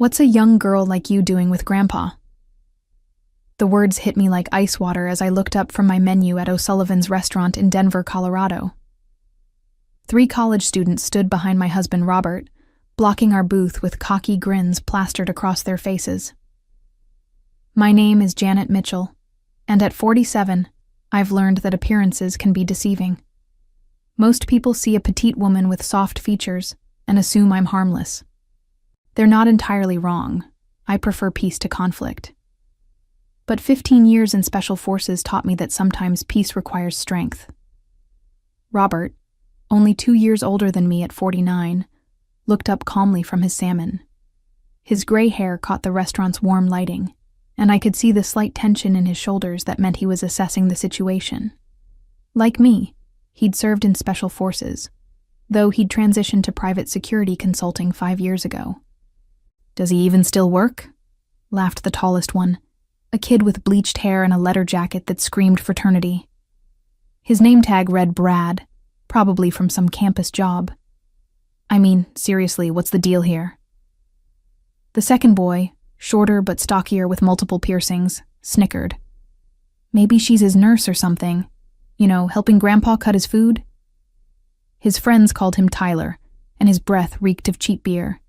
What's a young girl like you doing with Grandpa?" The words hit me like ice water as I looked up from my menu at O'Sullivan's restaurant in Denver, Colorado. 3 college students stood behind my husband Robert, blocking our booth with cocky grins plastered across their faces. "My name is Janet Mitchell, and at 47, I've learned that appearances can be deceiving. Most people see a petite woman with soft features and assume I'm harmless. They're not entirely wrong. I prefer peace to conflict. But 15 years in special forces taught me that sometimes peace requires strength." Robert, only 2 years older than me at 49, looked up calmly from his salmon. His gray hair caught the restaurant's warm lighting, and I could see the slight tension in his shoulders that meant he was assessing the situation. Like me, he'd served in special forces, though he'd transitioned to private security consulting 5 years ago. "Does he even still work?" laughed the tallest one, a kid with bleached hair and a leather jacket that screamed fraternity. His name tag read Brad, probably from some campus job. "I mean, seriously, what's the deal here?" The second boy, shorter but stockier with multiple piercings, snickered. "Maybe she's his nurse or something. You know, helping Grandpa cut his food?" His friends called him Tyler, and his breath reeked of cheap beer.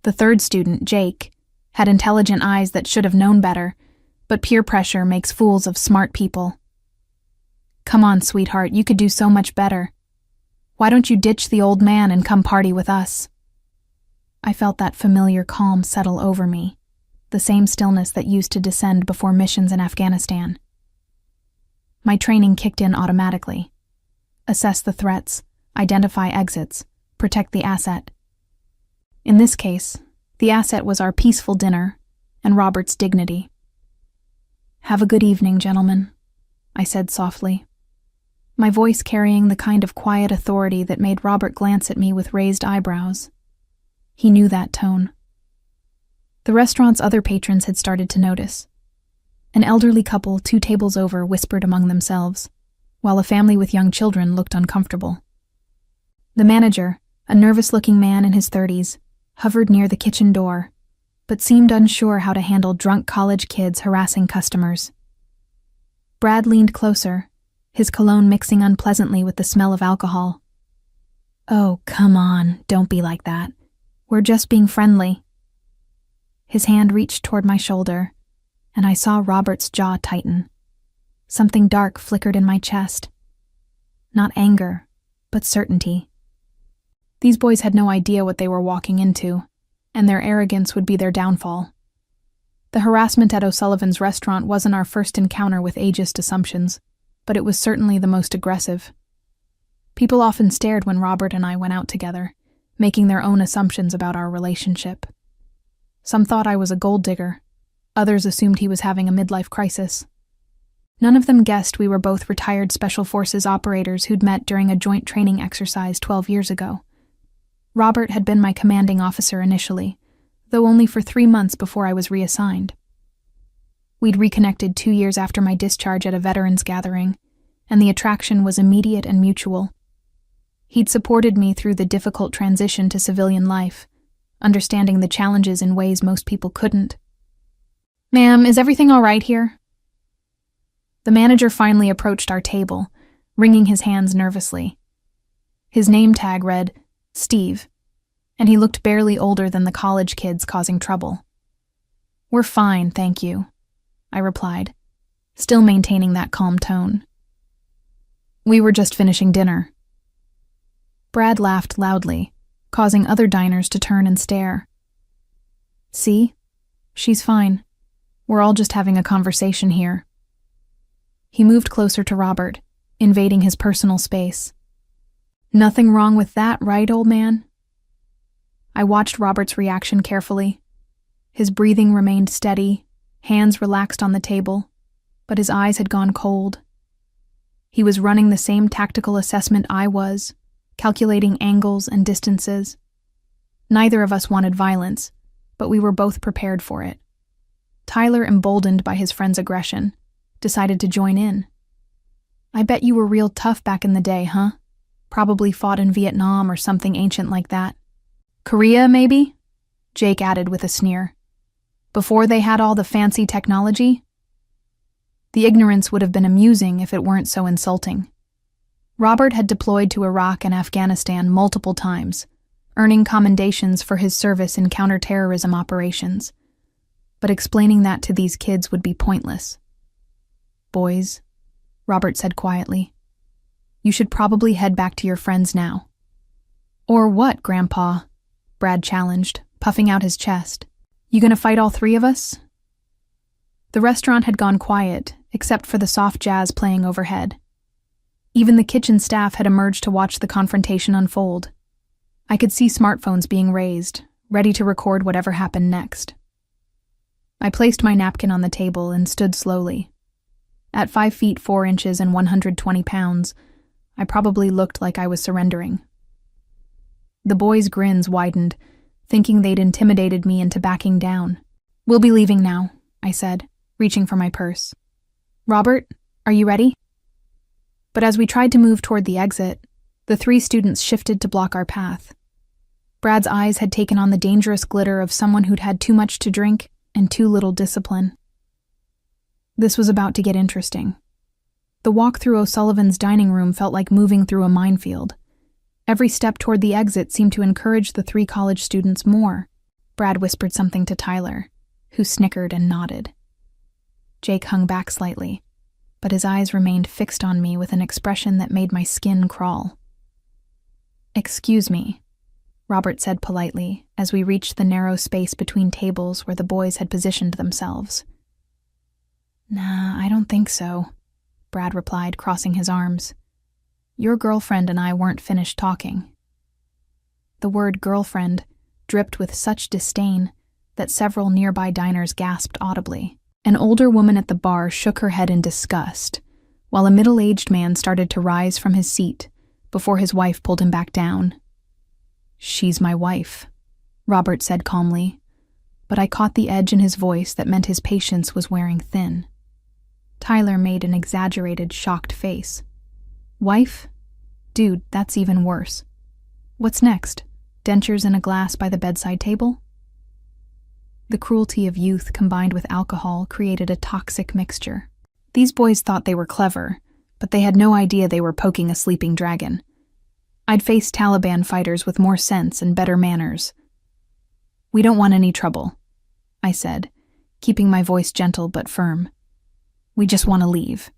The third student, Jake, had intelligent eyes that should have known better, but peer pressure makes fools of smart people. "Come on, sweetheart, you could do so much better. Why don't you ditch the old man and come party with us?" I felt that familiar calm settle over me, the same stillness that used to descend before missions in Afghanistan. My training kicked in automatically. Assess the threats, identify exits, protect the asset. In this case, the asset was our peaceful dinner and Robert's dignity. "Have a good evening, gentlemen," I said softly, my voice carrying the kind of quiet authority that made Robert glance at me with raised eyebrows. He knew that tone. The restaurant's other patrons had started to notice. An elderly couple 2 tables over whispered among themselves, while a family with young children looked uncomfortable. The manager, a nervous-looking man in his 30s, hovered near the kitchen door, but seemed unsure how to handle drunk college kids harassing customers. Brad leaned closer, his cologne mixing unpleasantly with the smell of alcohol. "Oh, come on, don't be like that. We're just being friendly." His hand reached toward my shoulder, and I saw Robert's jaw tighten. Something dark flickered in my chest. Not anger, but certainty. These boys had no idea what they were walking into, and their arrogance would be their downfall. The harassment at O'Sullivan's restaurant wasn't our first encounter with ageist assumptions, but it was certainly the most aggressive. People often stared when Robert and I went out together, making their own assumptions about our relationship. Some thought I was a gold digger. Others assumed he was having a midlife crisis. None of them guessed we were both retired Special Forces operators who'd met during a joint training exercise 12 years ago. Robert had been my commanding officer initially, though only for 3 months before I was reassigned. We'd reconnected 2 years after my discharge at a veterans gathering, and the attraction was immediate and mutual. He'd supported me through the difficult transition to civilian life, understanding the challenges in ways most people couldn't. "Ma'am, is everything all right here?" The manager finally approached our table, wringing his hands nervously. His name tag read Steve, and he looked barely older than the college kids causing trouble. "We're fine, thank you," I replied, still maintaining that calm tone. "We were just finishing dinner." Brad laughed loudly, causing other diners to turn and stare. "See? She's fine. We're all just having a conversation here." He moved closer to Robert, invading his personal space. "Nothing wrong with that, right, old man?" I watched Robert's reaction carefully. His breathing remained steady, hands relaxed on the table, but his eyes had gone cold. He was running the same tactical assessment I was, calculating angles and distances. Neither of us wanted violence, but we were both prepared for it. Tyler, emboldened by his friend's aggression, decided to join in. "I bet you were real tough back in the day, huh? Probably fought in Vietnam or something ancient like that. Korea, maybe?" Jake added with a sneer. Before they had all the fancy technology? The ignorance would have been amusing if it weren't so insulting. Robert had deployed to Iraq and Afghanistan multiple times, earning commendations for his service in counterterrorism operations. But explaining that to these kids would be pointless. Boys, Robert said quietly, you should probably head back to your friends now. Or what, Grandpa? Brad challenged, puffing out his chest. You gonna fight all three of us? The restaurant had gone quiet, except for the soft jazz playing overhead. Even the kitchen staff had emerged to watch the confrontation unfold. I could see smartphones being raised, ready to record whatever happened next. I placed my napkin on the table and stood slowly. At 5 feet 4 inches and 120 pounds, I probably looked like I was surrendering. The boys' grins widened, thinking they'd intimidated me into backing down. We'll be leaving now, I said, reaching for my purse. Robert, are you ready? But as we tried to move toward the exit, the 3 students shifted to block our path. Brad's eyes had taken on the dangerous glitter of someone who'd had too much to drink and too little discipline. This was about to get interesting. The walk through O'Sullivan's dining room felt like moving through a minefield. Every step toward the exit seemed to encourage the 3 college students more. Brad whispered something to Tyler, who snickered and nodded. Jake hung back slightly, but his eyes remained fixed on me with an expression that made my skin crawl. Excuse me, Robert said politely as we reached the narrow space between tables where the boys had positioned themselves. Nah, I don't think so, Brad replied, crossing his arms. Your girlfriend and I weren't finished talking. The word girlfriend dripped with such disdain that several nearby diners gasped audibly. An older woman at the bar shook her head in disgust, while a middle-aged man started to rise from his seat before his wife pulled him back down. She's my wife, Robert said calmly, but I caught the edge in his voice that meant his patience was wearing thin. Tyler made an exaggerated, shocked face. Wife? Dude, that's even worse. What's next? Dentures in a glass by the bedside table? The cruelty of youth combined with alcohol created a toxic mixture. These boys thought they were clever, but they had no idea they were poking a sleeping dragon. I'd faced Taliban fighters with more sense and better manners. We don't want any trouble, I said, keeping my voice gentle but firm. We just want to leave.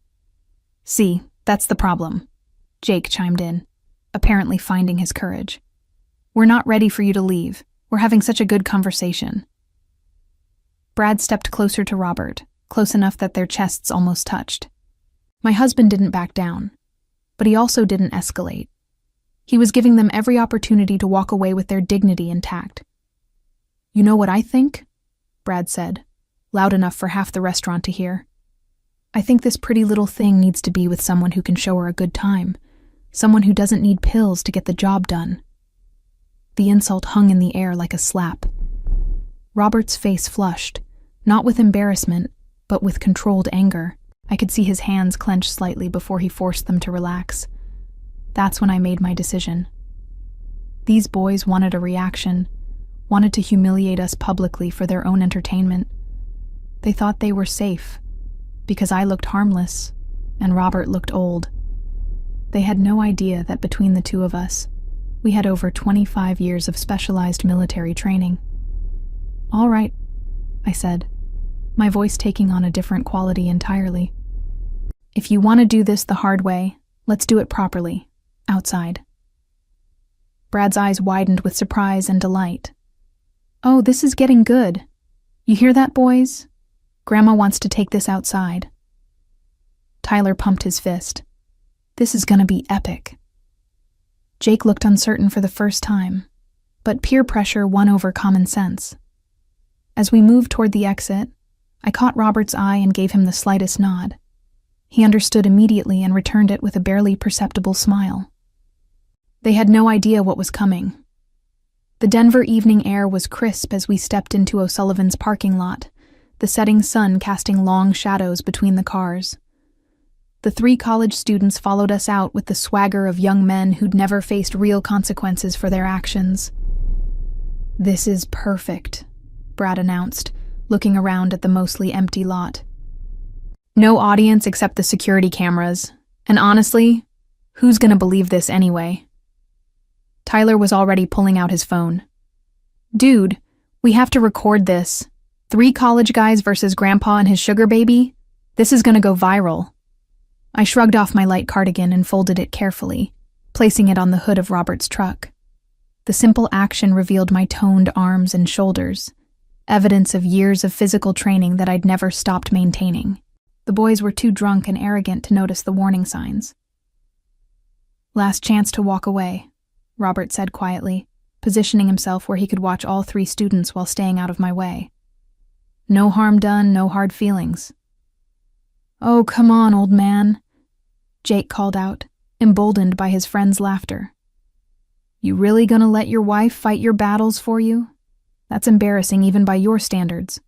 See, that's the problem, Jake chimed in, apparently finding his courage. We're not ready for you to leave. We're having such a good conversation. Brad stepped closer to Robert, close enough that their chests almost touched. My husband didn't back down, but he also didn't escalate. He was giving them every opportunity to walk away with their dignity intact. You know what I think? Brad said, loud enough for half the restaurant to hear. I think this pretty little thing needs to be with someone who can show her a good time, someone who doesn't need pills to get the job done. The insult hung in the air like a slap. Robert's face flushed, not with embarrassment, but with controlled anger. I could see his hands clench slightly before he forced them to relax. That's when I made my decision. These boys wanted a reaction, wanted to humiliate us publicly for their own entertainment. They thought they were safe, because I looked harmless, and Robert looked old. They had no idea that between the two of us, we had over 25 years of specialized military training. All right, I said, my voice taking on a different quality entirely. If you want to do this the hard way, let's do it properly, outside. Brad's eyes widened with surprise and delight. Oh, this is getting good. You hear that, boys? Grandma wants to take this outside. Tyler pumped his fist. This is gonna be epic. Jake looked uncertain for the first time, but peer pressure won over common sense. As we moved toward the exit, I caught Robert's eye and gave him the slightest nod. He understood immediately and returned it with a barely perceptible smile. They had no idea what was coming. The Denver evening air was crisp as we stepped into O'Sullivan's parking lot, the setting sun casting long shadows between the cars. The 3 college students followed us out with the swagger of young men who'd never faced real consequences for their actions. "This is perfect," Brad announced, looking around at the mostly empty lot. "No audience except the security cameras, and honestly, who's gonna believe this anyway?" Tyler was already pulling out his phone. "Dude, we have to record this. 3 college guys versus Grandpa and his sugar baby? This is gonna go viral." I shrugged off my light cardigan and folded it carefully, placing it on the hood of Robert's truck. The simple action revealed my toned arms and shoulders, evidence of years of physical training that I'd never stopped maintaining. The boys were too drunk and arrogant to notice the warning signs. "Last chance to walk away," Robert said quietly, positioning himself where he could watch all 3 students while staying out of my way. "No harm done, no hard feelings." "Oh, come on, old man," Jake called out, emboldened by his friend's laughter. "You really gonna let your wife fight your battles for you? That's embarrassing even by your standards."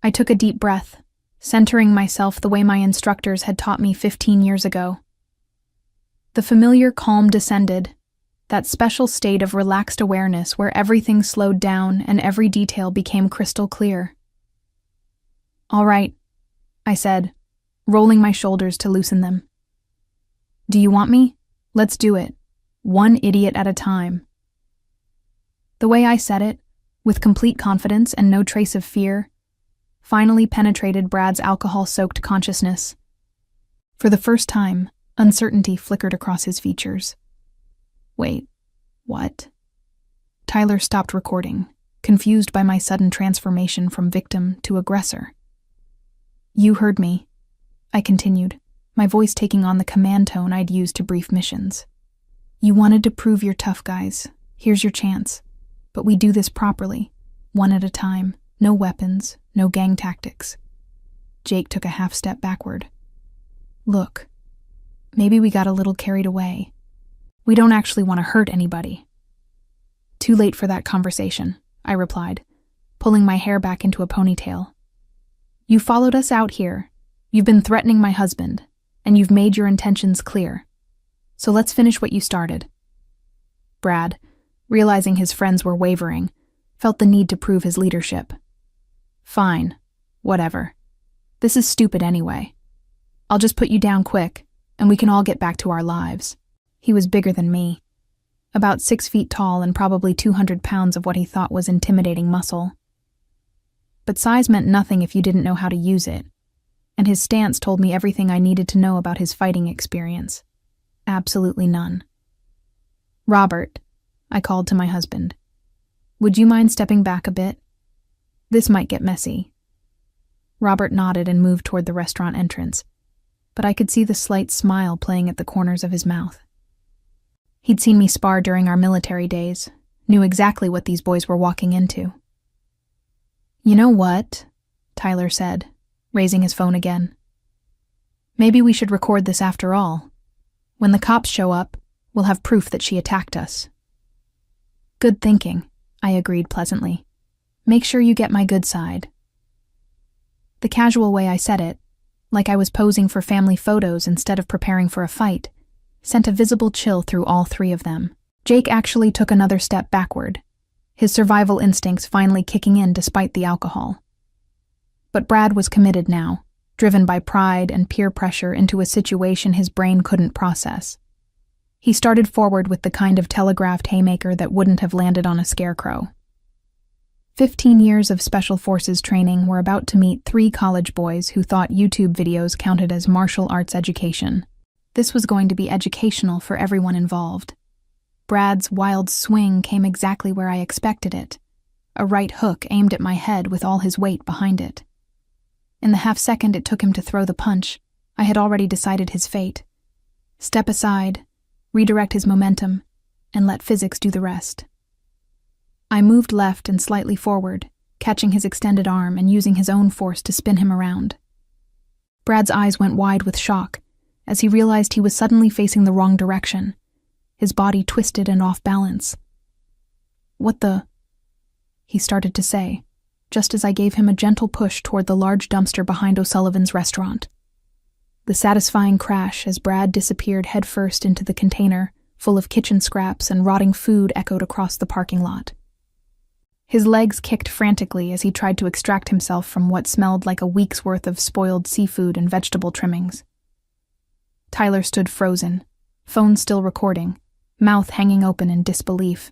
I took a deep breath, centering myself the way my instructors had taught me 15 years ago. The familiar calm descended, that special state of relaxed awareness where everything slowed down and every detail became crystal clear. "All right," I said, rolling my shoulders to loosen them. "Do you want me? Let's do it. One idiot at a time." The way I said it, with complete confidence and no trace of fear, finally penetrated Brad's alcohol-soaked consciousness. For the first time, uncertainty flickered across his features. "Wait, what?" Tyler stopped recording, confused by my sudden transformation from victim to aggressor. "You heard me," I continued, my voice taking on the command tone I'd used to brief missions. "You wanted to prove you're tough, guys. Here's your chance. But we do this properly, one at a time, no weapons, no gang tactics." Jake took a half step backward. "Look, maybe we got a little carried away. We don't actually want to hurt anybody." "Too late for that conversation," I replied, pulling my hair back into a ponytail. "You followed us out here. You've been threatening my husband, and you've made your intentions clear. So let's finish what you started." Brad, realizing his friends were wavering, felt the need to prove his leadership. "Fine, whatever. This is stupid anyway. I'll just put you down quick, and we can all get back to our lives." He was bigger than me, about 6 feet tall and probably 200 pounds of what he thought was intimidating muscle. But size meant nothing if you didn't know how to use it, and his stance told me everything I needed to know about his fighting experience. Absolutely none. "Robert," I called to my husband, "would you mind stepping back a bit? This might get messy." Robert nodded and moved toward the restaurant entrance, but I could see the slight smile playing at the corners of his mouth. He'd seen me spar during our military days, knew exactly what these boys were walking into. "You know what?" Tyler said, raising his phone again. "Maybe we should record this after all. When the cops show up, we'll have proof that she attacked us." "Good thinking," I agreed pleasantly. "Make sure you get my good side." The casual way I said it, like I was posing for family photos instead of preparing for a fight, sent a visible chill through all 3 of them. Jake actually took another step backward, his survival instincts finally kicking in despite the alcohol. But Brad was committed now, driven by pride and peer pressure into a situation his brain couldn't process. He started forward with the kind of telegraphed haymaker that wouldn't have landed on a scarecrow. 15 years of Special Forces training were about to meet 3 college boys who thought YouTube videos counted as martial arts education. This was going to be educational for everyone involved. Brad's wild swing came exactly where I expected it, a right hook aimed at my head with all his weight behind it. In the half-second it took him to throw the punch, I had already decided his fate. Step aside, redirect his momentum, and let physics do the rest. I moved left and slightly forward, catching his extended arm and using his own force to spin him around. Brad's eyes went wide with shock as he realized he was suddenly facing the wrong direction, his body twisted and off balance. "What the?" he started to say, just as I gave him a gentle push toward the large dumpster behind O'Sullivan's restaurant. The satisfying crash as Brad disappeared headfirst into the container, full of kitchen scraps and rotting food, echoed across the parking lot. His legs kicked frantically as he tried to extract himself from what smelled like a week's worth of spoiled seafood and vegetable trimmings. Tyler stood frozen, phone still recording, mouth hanging open in disbelief.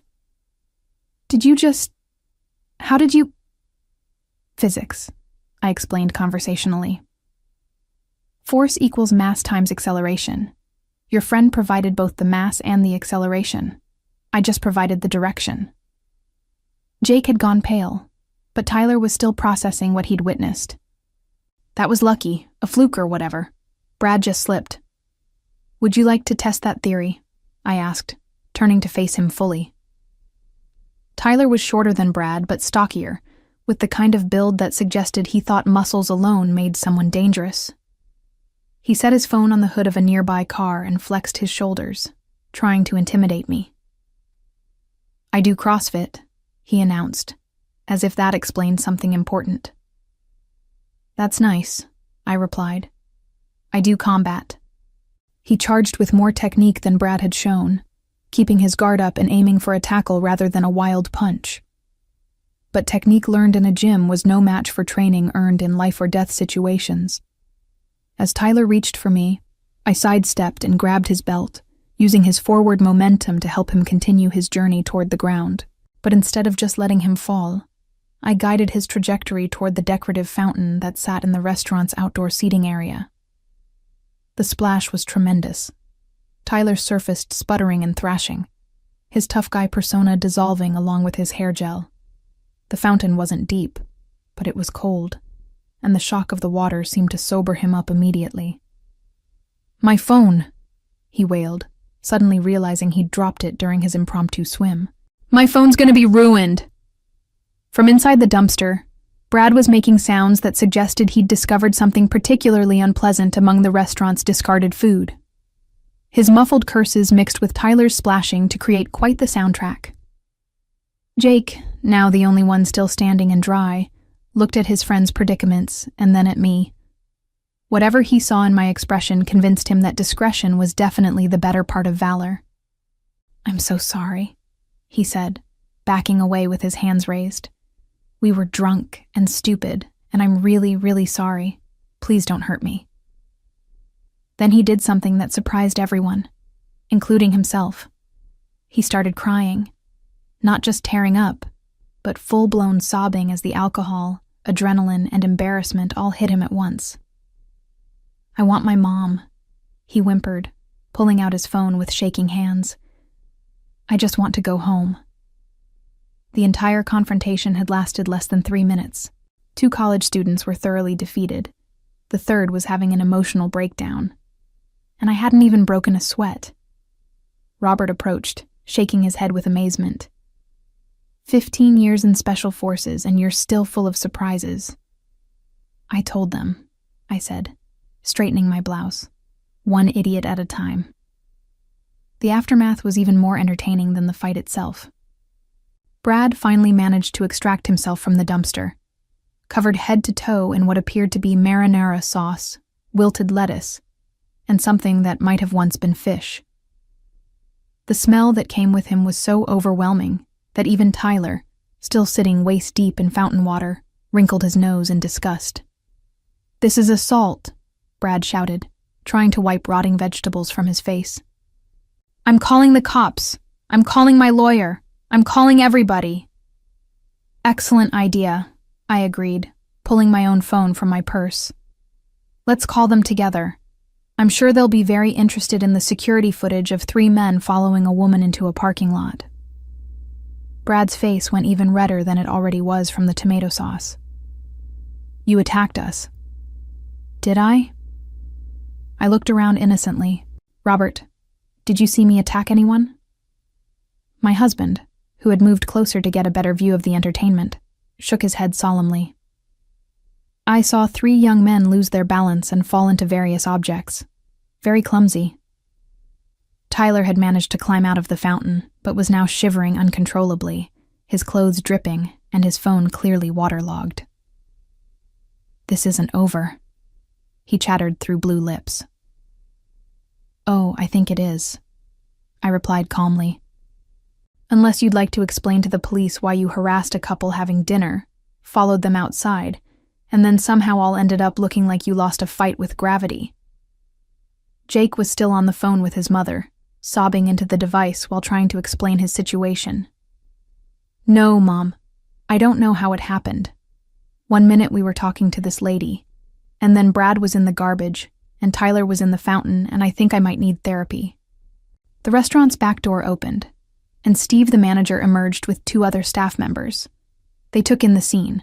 How did you... Physics, I explained conversationally. Force equals mass times acceleration. Your friend provided both the mass and the acceleration. I just provided the direction. Jake had gone pale, but Tyler was still processing what he'd witnessed. That was lucky, a fluke or whatever. Brad just slipped. Would you like to test that theory? I asked, turning to face him fully. Tyler was shorter than Brad, but stockier, with the kind of build that suggested he thought muscles alone made someone dangerous. He set his phone on the hood of a nearby car and flexed his shoulders, trying to intimidate me. I do CrossFit, he announced, as if that explained something important. That's nice, I replied. I do combat. He charged with more technique than Brad had shown, keeping his guard up and aiming for a tackle rather than a wild punch. But technique learned in a gym was no match for training earned in life-or-death situations. As Tyler reached for me, I sidestepped and grabbed his belt, using his forward momentum to help him continue his journey toward the ground. But instead of just letting him fall, I guided his trajectory toward the decorative fountain that sat in the restaurant's outdoor seating area. The splash was tremendous. Tyler surfaced sputtering and thrashing, his tough guy persona dissolving along with his hair gel. The fountain wasn't deep, but it was cold, and the shock of the water seemed to sober him up immediately. My phone, he wailed, suddenly realizing he'd dropped it during his impromptu swim. My phone's gonna be ruined! From inside the dumpster, Brad was making sounds that suggested he'd discovered something particularly unpleasant among the restaurant's discarded food. His muffled curses mixed with Tyler's splashing to create quite the soundtrack. Jake, now the only one still standing and dry, looked at his friend's predicaments and then at me. Whatever he saw in my expression convinced him that discretion was definitely the better part of valor. I'm so sorry, he said, backing away with his hands raised. We were drunk and stupid, and I'm really, really sorry. Please don't hurt me. Then he did something that surprised everyone, including himself. He started crying, not just tearing up, but full-blown sobbing as the alcohol, adrenaline, and embarrassment all hit him at once. I want my mom, he whimpered, pulling out his phone with shaking hands. I just want to go home. The entire confrontation had lasted less than 3 minutes. 2 college students were thoroughly defeated. The third was having an emotional breakdown. And I hadn't even broken a sweat. Robert approached, shaking his head with amazement. 15 years in special forces and you're still full of surprises. I told them, I said, straightening my blouse, one idiot at a time. The aftermath was even more entertaining than the fight itself. Brad finally managed to extract himself from the dumpster, covered head to toe in what appeared to be marinara sauce, wilted lettuce, and something that might have once been fish. The smell that came with him was so overwhelming that even Tyler, still sitting waist-deep in fountain water, wrinkled his nose in disgust. This is assault, Brad shouted, trying to wipe rotting vegetables from his face. I'm calling the cops. I'm calling my lawyer. I'm calling everybody. Excellent idea, I agreed, pulling my own phone from my purse. Let's call them together. I'm sure they'll be very interested in the security footage of 3 men following a woman into a parking lot. Brad's face went even redder than it already was from the tomato sauce. You attacked us. Did I? I looked around innocently. Robert, did you see me attack anyone? My husband, who had moved closer to get a better view of the entertainment, shook his head solemnly. I saw 3 young men lose their balance and fall into various objects. Very clumsy. Tyler had managed to climb out of the fountain, but was now shivering uncontrollably, his clothes dripping and his phone clearly waterlogged. This isn't over, he chattered through blue lips. Oh, I think it is, I replied calmly. Unless you'd like to explain to the police why you harassed a couple having dinner, followed them outside, and then somehow all ended up looking like you lost a fight with gravity. Jake was still on the phone with his mother, sobbing into the device while trying to explain his situation. No, Mom. I don't know how it happened. 1 minute we were talking to this lady, and then Brad was in the garbage, and Tyler was in the fountain, and I think I might need therapy. The restaurant's back door opened, and Steve, the manager, emerged with 2 other staff members. They took in the scene.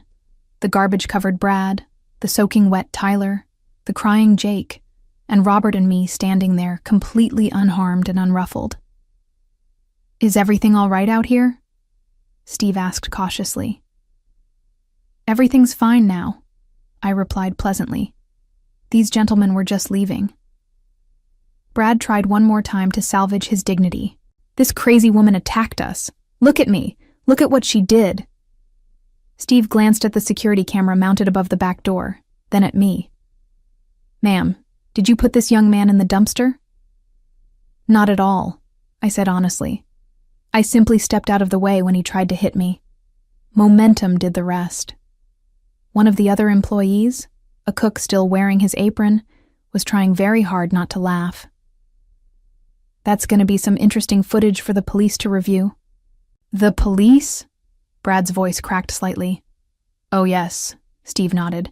The garbage-covered Brad, the soaking wet Tyler, the crying Jake, and Robert and me standing there completely unharmed and unruffled. "Is everything all right out here?" Steve asked cautiously. "Everything's fine now," I replied pleasantly. "These gentlemen were just leaving." Brad tried one more time to salvage his dignity. "This crazy woman attacked us. Look at me. Look at what she did." Steve glanced at the security camera mounted above the back door, then at me. "Ma'am, did you put this young man in the dumpster?" "Not at all," I said honestly. "I simply stepped out of the way when he tried to hit me. Momentum did the rest." One of the other employees, a cook still wearing his apron, was trying very hard not to laugh. "That's going to be some interesting footage for the police to review." "The police?" Brad's voice cracked slightly. "Oh yes," Steve nodded.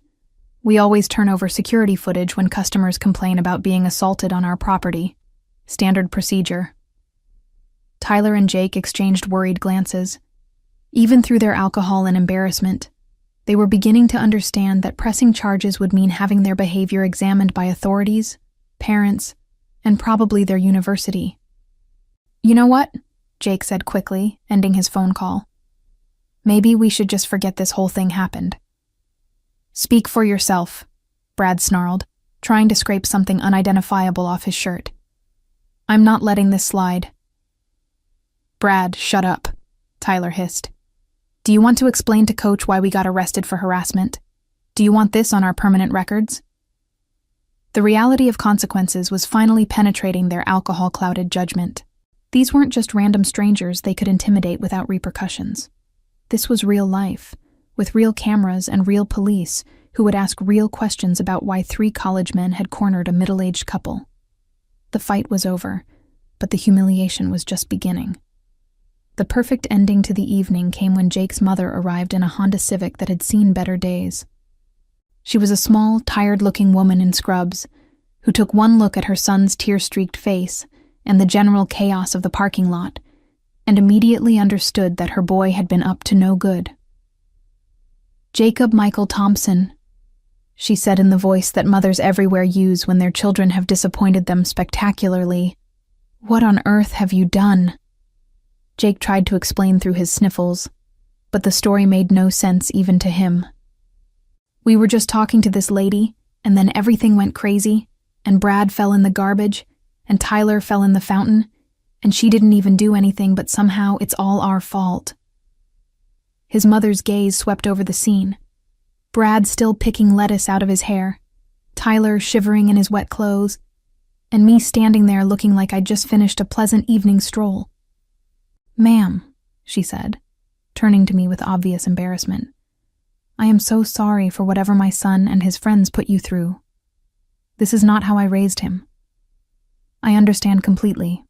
"We always turn over security footage when customers complain about being assaulted on our property. Standard procedure." Tyler and Jake exchanged worried glances. Even through their alcohol and embarrassment, they were beginning to understand that pressing charges would mean having their behavior examined by authorities, parents, and probably their university. "You know what?" Jake said quickly, ending his phone call. "Maybe we should just forget this whole thing happened." "Speak for yourself," Brad snarled, trying to scrape something unidentifiable off his shirt. "I'm not letting this slide." "Brad, shut up," Tyler hissed. "Do you want to explain to Coach why we got arrested for harassment? Do you want this on our permanent records?" The reality of consequences was finally penetrating their alcohol-clouded judgment. These weren't just random strangers they could intimidate without repercussions. This was real life, with real cameras and real police who would ask real questions about why 3 college men had cornered a middle-aged couple. The fight was over, but the humiliation was just beginning. The perfect ending to the evening came when Jake's mother arrived in a Honda Civic that had seen better days. She was a small, tired-looking woman in scrubs who took one look at her son's tear-streaked face and the general chaos of the parking lot and immediately understood that her boy had been up to no good. "Jacob Michael Thompson," she said in the voice that mothers everywhere use when their children have disappointed them spectacularly. "What on earth have you done?" Jake tried to explain through his sniffles, but the story made no sense even to him. "We were just talking to this lady, and then everything went crazy, and Brad fell in the garbage, and Tyler fell in the fountain, and she didn't even do anything, but somehow it's all our fault." His mother's gaze swept over the scene. Brad still picking lettuce out of his hair, Tyler shivering in his wet clothes, and me standing there looking like I'd just finished a pleasant evening stroll. "Ma'am," she said, turning to me with obvious embarrassment, "I am so sorry for whatever my son and his friends put you through. This is not how I raised him." "I understand completely,"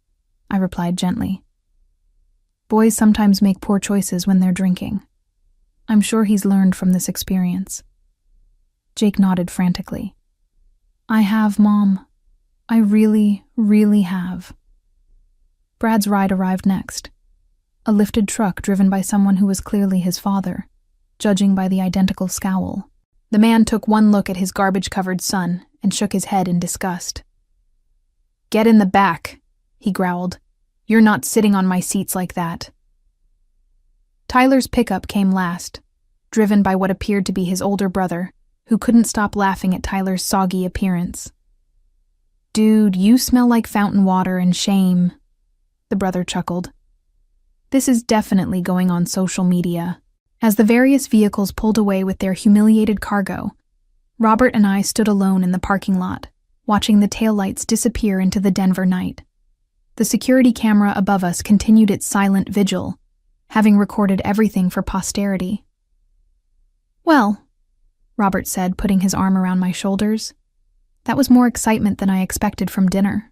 I replied gently. "Boys sometimes make poor choices when they're drinking. I'm sure he's learned from this experience." Jake nodded frantically. "I have, Mom. I really, really have." Brad's ride arrived next. A lifted truck driven by someone who was clearly his father, judging by the identical scowl. The man took one look at his garbage-covered son and shook his head in disgust. "Get in the back," he growled. "You're not sitting on my seats like that." Tyler's pickup came last, driven by what appeared to be his older brother, who couldn't stop laughing at Tyler's soggy appearance. "Dude, you smell like fountain water and shame," the brother chuckled. This is definitely going on social media. As the various vehicles pulled away with their humiliated cargo, Robert and I stood alone in the parking lot, watching the taillights disappear into the Denver night. The The security camera above us continued its silent vigil, having recorded everything for posterity. "Well," Robert said, putting his arm around my shoulders, "that was more excitement than I expected from dinner."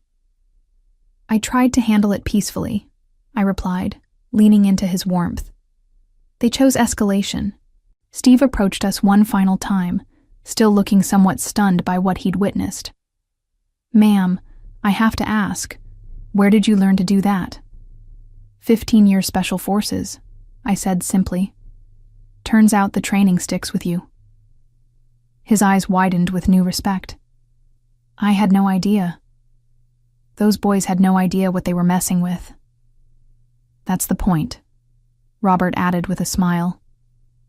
"I tried to handle it peacefully," I replied, leaning into his warmth. "They chose escalation." Steve approached us one final time, still looking somewhat stunned by what he'd witnessed. "Ma'am, I have to ask, where did you learn to do that?" 15-year Special Forces, I said simply. "Turns out the training sticks with you." His eyes widened with new respect. "I had no idea. Those boys had no idea what they were messing with." "That's the point," Robert added with a smile.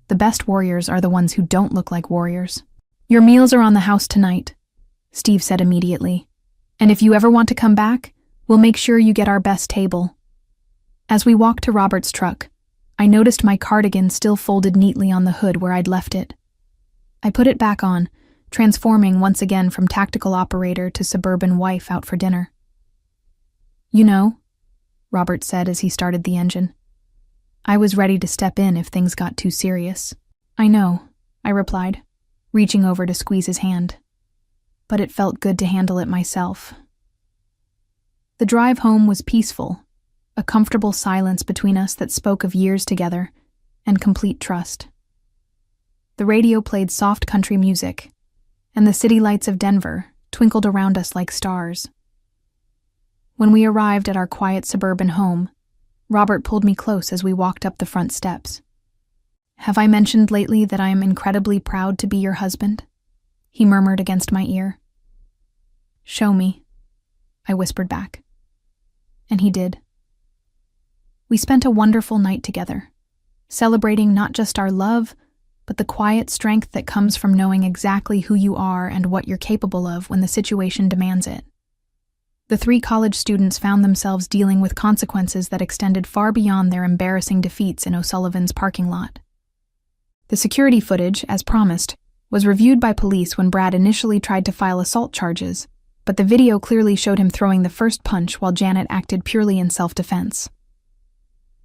"The best warriors are the ones who don't look like warriors." "Your meals are on the house tonight," Steve said immediately. "And if you ever want to come back, we'll make sure you get our best table." As we walked to Robert's truck, I noticed my cardigan still folded neatly on the hood where I'd left it. I put it back on, transforming once again from tactical operator to suburban wife out for dinner. "You know," Robert said as he started the engine, "I was ready to step in if things got too serious." "I know," I replied, reaching over to squeeze his hand. But it felt good to handle it myself. The drive home was peaceful, a comfortable silence between us that spoke of years together and complete trust. The radio played soft country music, and the city lights of Denver twinkled around us like stars. When we arrived at our quiet suburban home, Robert pulled me close as we walked up the front steps. "Have I mentioned lately that I am incredibly proud to be your husband?" he murmured against my ear. "Show me," I whispered back. And he did. We spent a wonderful night together, celebrating not just our love, but the quiet strength that comes from knowing exactly who you are and what you're capable of when the situation demands it. The 3 college students found themselves dealing with consequences that extended far beyond their embarrassing defeats in O'Sullivan's parking lot. The security footage, as promised, was reviewed by police when Brad initially tried to file assault charges, but the video clearly showed him throwing the first punch while Janet acted purely in self-defense.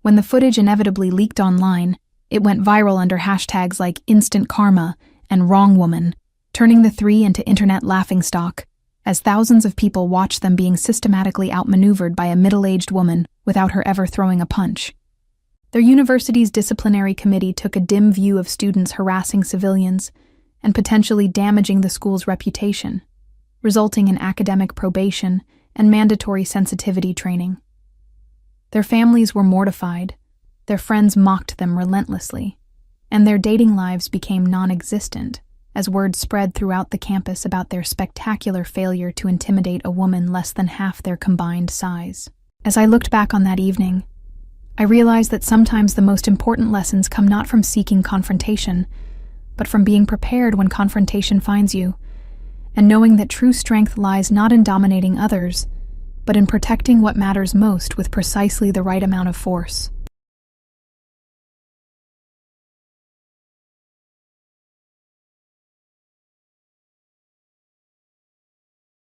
When the footage inevitably leaked online, it went viral under hashtags like Instant Karma and Wrong Woman, turning the 3 into internet laughingstock, as thousands of people watched them being systematically outmaneuvered by a middle-aged woman without her ever throwing a punch. Their university's disciplinary committee took a dim view of students harassing civilians and potentially damaging the school's reputation, resulting in academic probation and mandatory sensitivity training. Their families were mortified, their friends mocked them relentlessly, and their dating lives became non-existent as word spread throughout the campus about their spectacular failure to intimidate a woman less than half their combined size. As I looked back on that evening, I realized that sometimes the most important lessons come not from seeking confrontation, but from being prepared when confrontation finds you, and knowing that true strength lies not in dominating others, but in protecting what matters most with precisely the right amount of force.